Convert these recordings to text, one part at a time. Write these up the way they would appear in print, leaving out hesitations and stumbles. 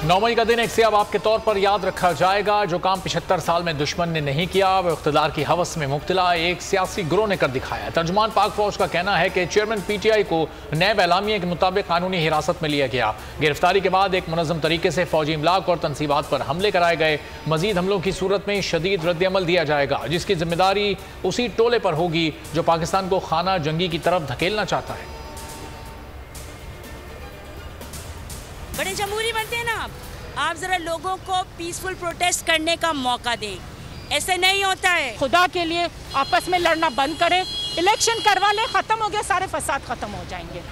9 मई का दिन एक सियाबाब के तौर पर याद रखा जाएगा। जो काम 75 साल में दुश्मन ने नहीं किया वो इख्तिदार की हवस में मुब्तला एक सियासी गिरोह ने कर दिखाया। तर्जुमान पाक फौज का कहना है कि चेयरमैन PTI को नैब एलामिया के मुताबिक कानूनी हिरासत में लिया गया। गिरफ्तारी के बाद एक मुनज़्ज़म तरीके से फौजी इमलाक और तनसीबात पर हमले कराए गए। मजीद हमलों की सूरत में शदीद रद्द-ए-अमल दिया जाएगा, जिसकी जिम्मेदारी उसी टोले पर होगी जो पाकिस्तान को खाना जंगी की तरफ धकेलना चाहता है। बड़े जमहूरी बनते हैं ना आप जरा लोगों को पीसफुल प्रोटेस्ट करने का मौका दें। ऐसे नहीं होता है। खुदा के लिए आपस में लड़ना बंद करें, इलेक्शन करवा ले, खत्म हो गया, सारे फसाद खत्म हो जाएंगे।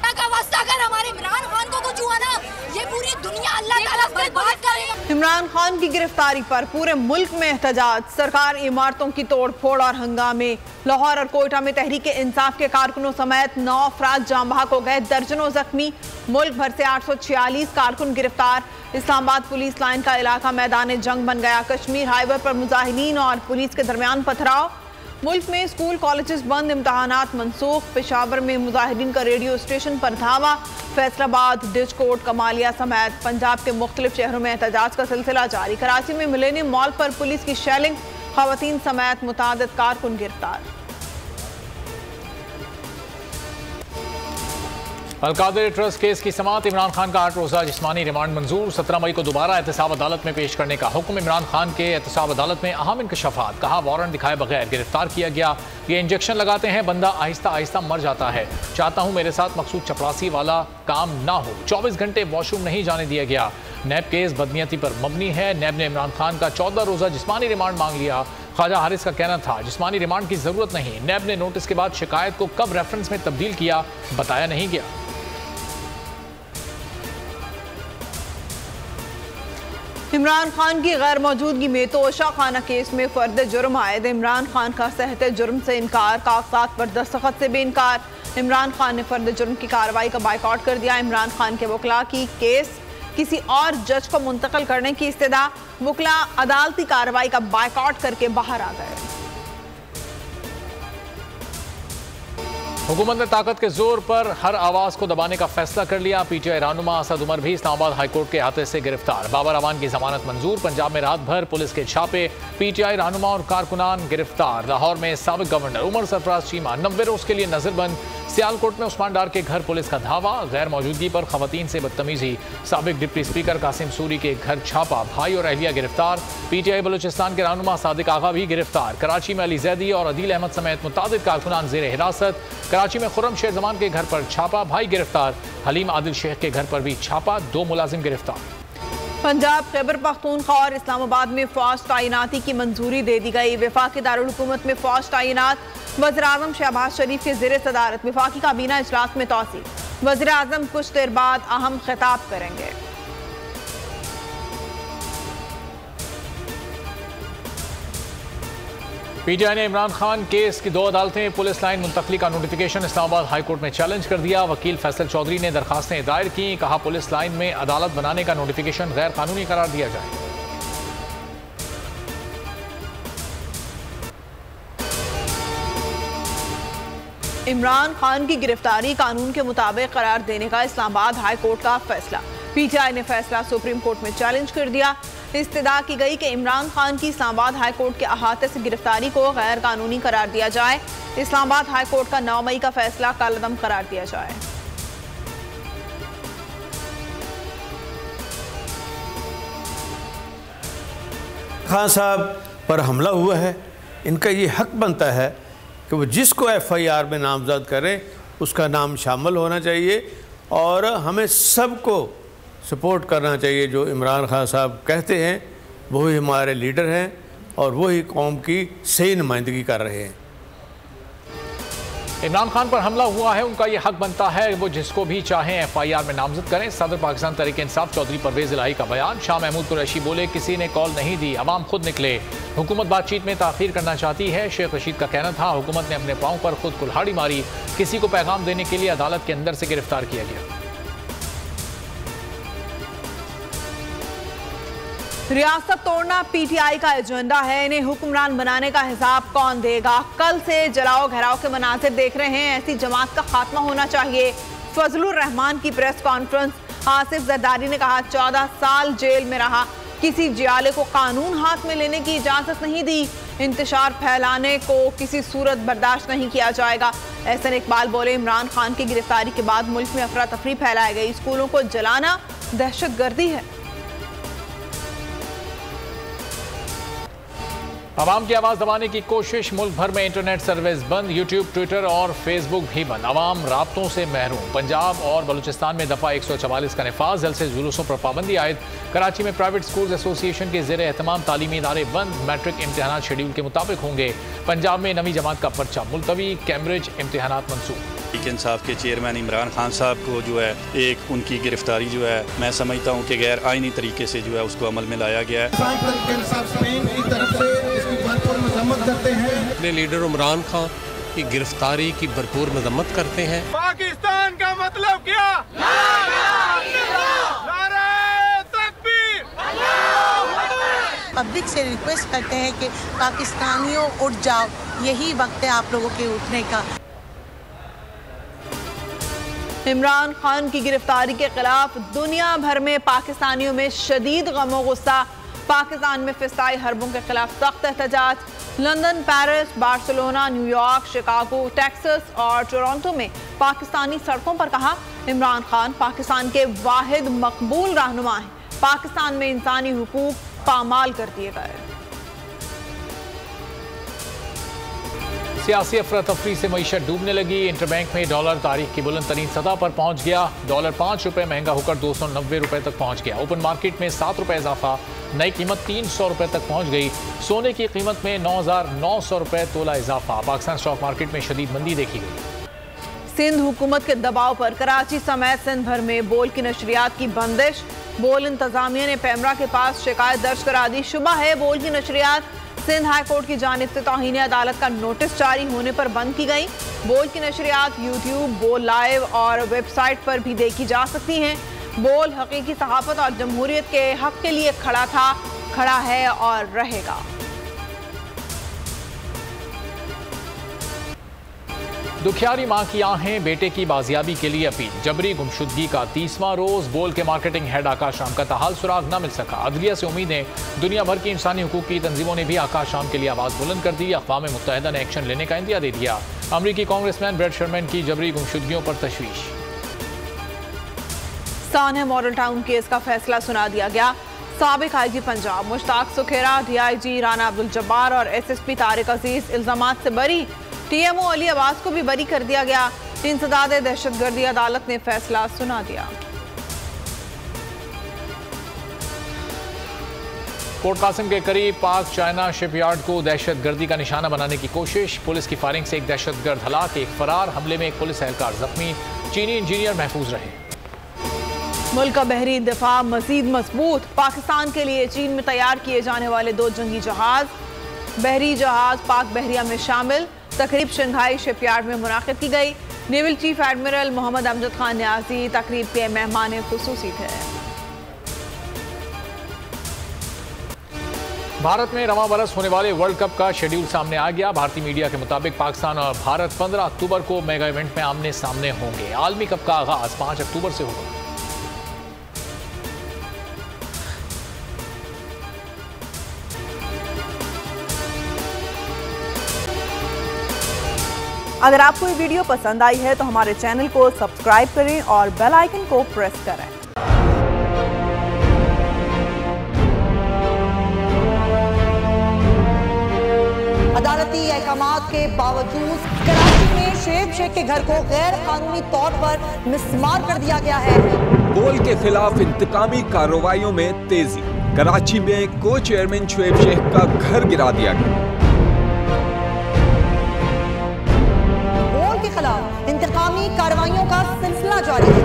अगर हमारे इमरान खान को कुछ हुआ ना, ये पूरी दुनिया अल्लाह ताला बर्बाद करेगा। इमरान खान की गिरफ्तारी पर पूरे मुल्क में एहतजाज, सरकारी इमारतों की तोड़ फोड़ और हंगामे। लाहौर और कोयटा में तहरीक इंसाफ के कारकुनों समेत 9 अफराद जाम बहक हो गए, दर्जनों जख्मी। मुल्क भर से 846 कारकुन गिरफ्तार। इस्लामाबाद पुलिस लाइन का इलाका मैदान जंग बन गया। कश्मीर हाईवे पर मुजाहिदीन और पुलिस के दरमियान पथराव। मुल्क में स्कूल कॉलेजेस बंद, इम्तहानात मनसूख। पेशावर में मुजाहिदीन का रेडियो स्टेशन पर धावा। फैसलाबाद, डिजकोट, कमालिया समेत पंजाब के मुख्तलिफ शहरों में एहतजाज का सिलसिला जारी। कराची में मिलेनियम मॉल पर पुलिस की शेलिंग, खवातीन समेत मुतादिद कारकुन गिरफ्तार। अलकादर ट्रस्ट केस की समाअत, इमरान खान का 8 रोज़ा जिस्मानी रिमांड मंजूर। 17 मई को दोबारा एहतसाब अदालत में पेश करने का हुक्म। इमरान खान के एहतसाब अदालत में अहम इंकशाफात, कहा वारंट दिखाए बगैर गिरफ्तार किया गया। ये इंजेक्शन लगाते हैं, बंदा आहिस्ता आहिस्ता मर जाता है। चाहता हूँ मेरे साथ मकसूद चपरासी वाला काम ना हो। 24 घंटे वॉशरूम नहीं जाने दिया गया। नैब केस बदनीयती पर मबनी है। नैब ने इमरान खान का 14 रोज़ा जिस्मानी रिमांड मांग लिया। ख्वाजा हारिस का कहना था जिस्मानी रिमांड की जरूरत नहीं। नैब ने नोटिस के बाद शिकायत को कब रेफरेंस में तब्दील किया बताया नहीं गया। इमरान खान की गैर मौजूदगी में तोशा खाना केस में फर्द जुर्म आयद। इमरान खान का सहते जुर्म से इनकार, कागजात पर दस्तखत से भी इनकार। इमरान खान ने फर्द जुर्म की कार्रवाई का बाइकआउट कर दिया। इमरान खान के वकला की केस किसी और जज को मुंतकिल करने की इस्तदा। वकला अदालती कार्रवाई का बाइकआउट करके बाहर आ गए। हुकूमत ने ताकत के जोर पर हर आवाज को दबाने का फैसला कर लिया। PTI रहनुमा असद उमर भी इस्लामाबाद हाईकोर्ट के अहाते से गिरफ्तार। बाबर अवान की जमानत मंजूर। पंजाब में रात भर पुलिस के छापे, PTI रहनुमा और कारकुनान गिरफ्तार। लाहौर में साबिक गवर्नर उमर सरफराज चीमा 90 रोज के लिए नजरबंद। सियालकोट में उस्मान डार के घर पुलिस का धावा, गैर मौजूदगी पर खवातीन से बदतमीजी। साबिक डिप्टी स्पीकर कासिम सूरी के घर छापा, भाई और अहलिया गिरफ्तार। PTI बलूचिस्तान के रहनुमा सादिक आगा भी गिरफ्तार। कराची में अली जैदी और अदील अहमद समेत मुतादिद कारकुनान जेर हिरासत। कराची में खुर्रम शेर जमान के घर पर छापा, भाई गिरफ्तार। हलीम आदिल शेख के घर पर भी छापा, 2 मुलाजिम गिरफ्तार। पंजाब, खैबर पख्तूनख्वा और इस्लामाबाद में फौज तैनाती की मंजूरी दे दी गई। वफाकी दारुल हुकूमत में फौज तैनात। वज़ीर-ए-आज़म शहबाज शरीफ के ज़ेर सदारत वफाकी काबीना इजलास में तौसी। वज़ीर-ए-आज़म कुछ देर बाद अहम खिताब करेंगे। PTI ने इमरान खान केस की 2 अदालतें पुलिस लाइन मुंतकली का नोटिफिकेशन इस्लामाबाद हाईकोर्ट में चैलेंज कर दिया। वकील फैसल चौधरी ने दरखास्तें दायर की। कहा पुलिस लाइन में अदालत बनाने का नोटिफिकेशन गैर कानूनी करार दिया जाए। इमरान खान की गिरफ्तारी कानून के मुताबिक करार देने का इस्लामाबाद हाई कोर्ट का फैसला। PTI ने फैसला सुप्रीम कोर्ट में चैलेंज कर दिया। इस्तदा की गई कि इमरान खान की इस्लामाबाद हाई कोर्ट के अहाते से गिरफ्तारी को गैर कानूनी करार दिया जाए। इस्लामाबाद हाई कोर्ट का 9 मई का फैसला कलअदम करार दिया जाए। खान साहब पर हमला हुआ है, इनका ये हक बनता है कि वो जिसको FIR में नामजद करें उसका नाम शामिल होना चाहिए और हमें सबको सपोर्ट करना चाहिए। जो इमरान खान साहब कहते हैं वही हमारे लीडर हैं और वही कौम की सही नुमाइंदगी कर रहे हैं। इमरान खान पर हमला हुआ है, उनका यह हक बनता है वो जिसको भी चाहें FIR में नामजद करें। सदर पाकिस्तान तहरीक इंसाफ चौधरी परवेज इलाही का बयान। शाह महमूद कुरैशी बोले किसी ने कॉल नहीं दी, अवाम खुद निकले। हुकूमत बातचीत में ताखीर करना चाहती है। शेख रशीद का कहना था हुकूमत ने अपने पाँव पर खुद कुल्हाड़ी मारी। किसी को पैगाम देने के लिए अदालत के अंदर से गिरफ्तार किया गया। रियासत तोड़ना PTI का एजेंडा है, इन्हें हुक्मरान बनाने का हिसाब कौन देगा। कल से जलाओ घेराव के मनाजिर देख रहे हैं, ऐसी जमात का खात्मा होना चाहिए। फजलुर रहमान की प्रेस कॉन्फ्रेंस। आसिफ जरदारी ने कहा 14 साल जेल में रहा, किसी जियाले को कानून हाथ में लेने की इजाजत नहीं दी, इंतशार फैलाने को किसी सूरत बर्दाश्त नहीं किया जाएगा। एहसन इकबाल बोले, इमरान खान की गिरफ्तारी के बाद मुल्क में अफरा तफरी फैलाई गई, स्कूलों को जलाना दहशतगर्दी है। आवाम की आवाज दबाने की कोशिश, मुल्क भर में इंटरनेट सर्विस बंद, यूट्यूब, ट्विटर और फेसबुक भी बंद, आवाम राब्तों से महरूम। पंजाब और बलूचिस्तान में दफा 144 का नफाज, जल से जुलूसों पर पाबंदी आयद। कराची में प्राइवेट स्कूल्स एसोसिएशन के ज़ेर एहतमाम तालीमी इदारे बंद, मैट्रिक इम्तहान शेड्यूल के मुताबिक होंगे। पंजाब में 9वीं जमात का पर्चा मुलतवी, कैम्ब्रिज इम्तहान मंसूख। इंसाफ के चेयरमैन इमरान खान साहब को जो है एक उनकी गिरफ्तारी जो है मैं समझता हूँ कि गैर आईनी तरीके से जो है उसको अमल में लाया गया है। अपने लीडर इमरान खान की गिरफ्तारी की भरपूर मजम्मत करते हैं। पाकिस्तान का मतलब क्या? पब्लिक से रिक्वेस्ट करते हैं कि पाकिस्तानियों उठ जाओ, यही वक्त है आप लोगों के उठने का। इमरान खान की गिरफ्तारी के खिलाफ दुनिया भर में पाकिस्तानियों में शदीद गम गुस्सा, पाकिस्तान में फिस्ताई हरबों के खिलाफ सख्त एहतजाज। London, Paris, Barcelona, New York, Chicago, Texas और टोरंटो में पाकिस्तानी सड़कों पर कहा, इमरान खान पाकिस्तान के वाहिद मकबूल रहनुमा हैं, पाकिस्तान में इंसानी हुकूक पामाल कर दिए गए। सियासी अफरा तफरी से मईशत डूबने लगी, इंटरबैंक में डॉलर तारीख की बुलंद तरीन सतह पर पहुंच गया, डॉलर 5 रुपये महंगा होकर 290 रुपये तक पहुंच गया। ओपन मार्केट में 7 रुपये इजाफा, नई कीमत 300 रुपये तक पहुंच गई। सोने की कीमत में 9,900 रुपये तोला इजाफा। पाकिस्तान स्टॉक मार्केट में शदीद मंदी देखी गई। सिंध हुकूमत के दबाव पर कराची समेत सिंध भर में बोल की नशरियात की बंदिश, बोल इंतजामिया ने पैमरा के पास शिकायत दर्ज करा दी। शुबा है बोल की नशरियात सिंध हाई कोर्ट की जानिब से तौहीन अदालत का नोटिस जारी होने पर बंद की गई। बोल की नशरियात यूट्यूब, बोल लाइव और वेबसाइट पर भी देखी जा सकती हैं। बोल हकीकी सहाफत और जमहूरियत के हक के लिए खड़ा था, खड़ा है और रहेगा। दुखियारी मां की आहें, बेटे की बाजियाबी के लिए अपील। जबरी गुमशुदगी का 30वां रोज, बोल के मार्केटिंग हेड आकाश राम का ताहाल सुराग न मिल सका। अदलिया से उम्मीदें, दुनिया भर की इंसानी हुकूक की तंजीमों ने भी आकाश राम के लिए आवाज बुलंद कर दी। अक़वाम मुत्तहिदा ने एक्शन लेने का इंदिया दे दिया। अमरीकी कांग्रेसमैन ब्रेड शर्मैन की जबरी गुमशुदगियों पर तशवीश। सानह मॉडल टाउन केस का फैसला सुना दिया गया। साबिक IG पंजाब मुश्ताक सुखेरा, DIG राना अब्दुल जब्बार और SSP तारिक अजीज इल्जामात से बरी। TMO अली अब्बास को भी बरी कर दिया गया। इंसदाद दहशतगर्दी अदालत ने फैसला सुना दिया। पोर्ट कासिम के करीब पाक चाइना शिपयार्ड को दहशतगर्दी का निशाना बनाने की कोशिश, पुलिस की फायरिंग से एक दहशतगर्द हलाक, एक फरार, हमले में एक पुलिस एहलकार जख्मी, चीनी इंजीनियर महफूज रहे। मुल्क का बहरी दिफा मजीद मजबूत, पाकिस्तान के लिए चीन में तैयार किए जाने वाले 2 जंगी जहाज, बहरी जहाज पाक बहरिया में शामिल। तकरीब शंघाई शिपयार्ड में मुनाकिद की गई। Naval chief admiral Mohammad Amjad Khan Niazi तकरीब के मेहमान खुसूसी थे। भारत में रवां बरस होने वाले वर्ल्ड कप का शेड्यूल सामने आ गया। भारतीय मीडिया के मुताबिक पाकिस्तान और भारत 15 अक्टूबर को मेगा इवेंट में आमने सामने होंगे। आलमी कप का आगाज 5 अक्टूबर से होगा। अगर आपको ये वीडियो पसंद आई है तो हमारे चैनल को सब्सक्राइब करें और बेल आइकन को प्रेस करें। अदालती अहकामात के बावजूद कराची में शोएब शेख के घर को गैर कानूनी तौर पर मिसमार कर दिया गया है। बोल के खिलाफ इंतकामी कार्रवाइयों में तेजी, कराची में को चेयरमैन शोएब शेख का घर गिरा दिया गया। बोल के खिलाफ इंतकामी कार्रवाइयों का सिलसिला जारी है।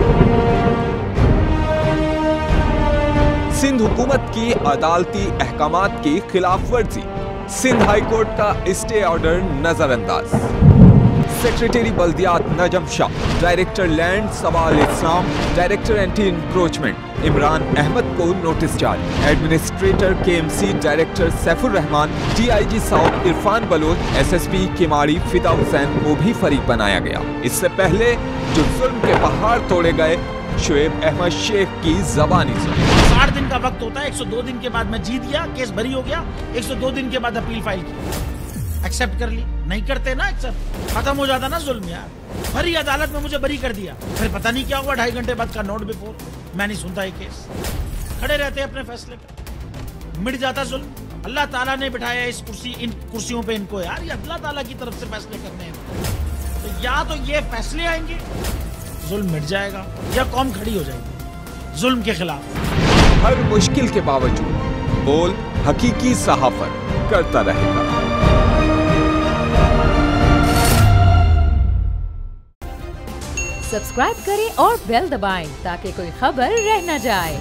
सिंध हुकूमत की अदालती अहकामात की खिलाफ वर्जी, सिंध हाई कोर्ट का स्टे ऑर्डर नजरअंदाज। सेक्रेटरी बल्दियात Najam Shah, director land Sawal Islam, director anti encroachment Imran Ahmed को नोटिस जारी। Administrator KMC director Saifur Rahman, DIG south Irfan Baloch, SSP Keamari Fida Hussain को भी फरीक बनाया गया। इससे पहले जो जुल्म के पहाड़ तोड़े गए शुएब अहमद शेख की जबानी सुनी। 60 दिन का वक्त होता है, 102 दिन के बाद मैं जीत गया, केस बरी हो गया, 102 दिन के बाद अपील फाइल की, एक्सेप्ट कर ली। नहीं करते ना एक्सेप्ट, खत्म हो जाता ना जुल्म यार। भरी अदालत में मुझे बरी कर दिया, फिर पता नहीं क्या हुआ, 2.5 घंटे बाद का नोट बिफोर, मैं नहीं सुनता ये केस, खड़े रहते अपने फैसले पे, मिट जाता जुल्म। अल्लाह ताला ने बिठाया इस कुर्सी, इन कुर्सियों पे इनको यार, ये अल्लाह ताला की तरफ से फैसले करने हैं। तो या तो ये फैसले आएंगे, जुल्म मिट जाएगा, या कौम खड़ी हो जाएगी जुल्म के खिलाफ। हर मुश्किल के बावजूद बोल हकीकी सहाफत करता रहेगा। सब्सक्राइब करें और बेल दबाएं ताकि कोई खबर रह न जाए।